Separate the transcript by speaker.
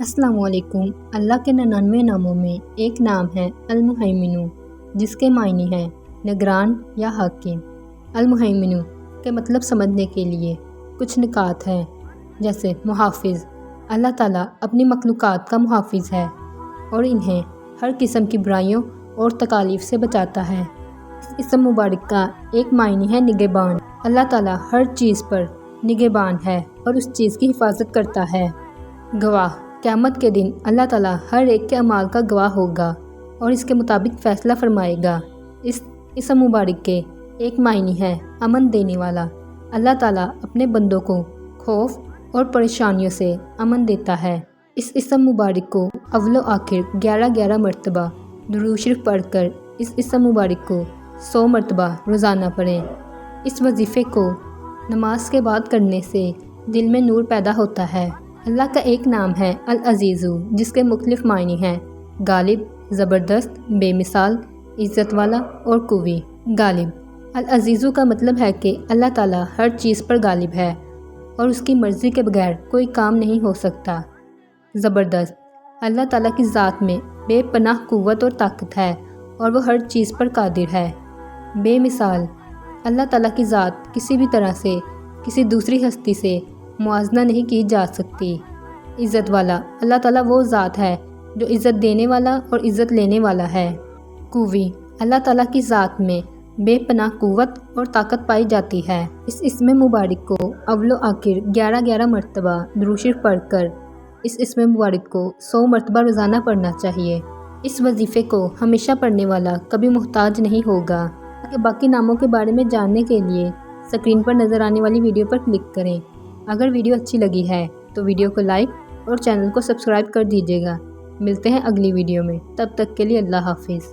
Speaker 1: السلام علیکم۔ اللہ کے 99 ناموں میں ایک نام ہے المہیمن، جس کے معنی ہیں نگران یا حاکم۔ المہیمن کے مطلب سمجھنے کے لیے کچھ نکات ہیں، جیسے محافظ۔ اللہ تعالیٰ اپنی مخلوقات کا محافظ ہے اور انہیں ہر قسم کی برائیوں اور تکالیف سے بچاتا ہے۔ اس اسم مبارک کا ایک معنی ہے نگہبان۔ اللہ تعالیٰ ہر چیز پر نگہبان ہے اور اس چیز کی حفاظت کرتا ہے۔ گواہ، قیامت کے دن اللہ تعالیٰ ہر ایک کے اعمال کا گواہ ہوگا اور اس کے مطابق فیصلہ فرمائے گا۔ اس اسم مبارک کے ایک معنی ہے امن دینے والا۔ اللہ تعالیٰ اپنے بندوں کو خوف اور پریشانیوں سے امن دیتا ہے۔ اس اسم مبارک کو اول و آخر 11 مرتبہ درود شریف پڑھ کر اس اسم مبارک کو 100 مرتبہ روزانہ پڑھیں۔ اس وظیفے کو نماز کے بعد کرنے سے دل میں نور پیدا ہوتا ہے۔ اللہ کا ایک نام ہے العزیز، جس کے مختلف معنی ہیں غالب، زبردست، بے مثال، عزت والا اور قوی۔ غالب، العزیز کا مطلب ہے کہ اللہ تعالیٰ ہر چیز پر غالب ہے اور اس کی مرضی کے بغیر کوئی کام نہیں ہو سکتا۔ زبردست، اللہ تعالیٰ کی ذات میں بے پناہ قوت اور طاقت ہے اور وہ ہر چیز پر قادر ہے۔ بے مثال، اللہ تعالیٰ کی ذات کسی بھی طرح سے کسی دوسری ہستی سے موازنہ نہیں کی جا سکتی۔ عزت والا، اللہ تعالیٰ وہ ذات ہے جو عزت دینے والا اور عزت لینے والا ہے۔ قوی، اللہ تعالیٰ کی ذات میں بے پناہ قوت اور طاقت پائی جاتی ہے۔ اس اسم مبارک کو اول و آخر 11 مرتبہ درود شریف پڑھ کر اس اسم مبارک کو 100 مرتبہ روزانہ پڑھنا چاہیے۔ اس وظیفے کو ہمیشہ پڑھنے والا کبھی محتاج نہیں ہوگا۔ باقی ناموں کے بارے میں جاننے کے لیے اسکرین پر نظر آنے والی ویڈیو پر کلک کریں۔ اگر ویڈیو اچھی لگی ہے تو ویڈیو کو لائک اور چینل کو سبسکرائب کر دیجیے گا۔ ملتے ہیں اگلی ویڈیو میں، تب تک کے لیے اللہ حافظ۔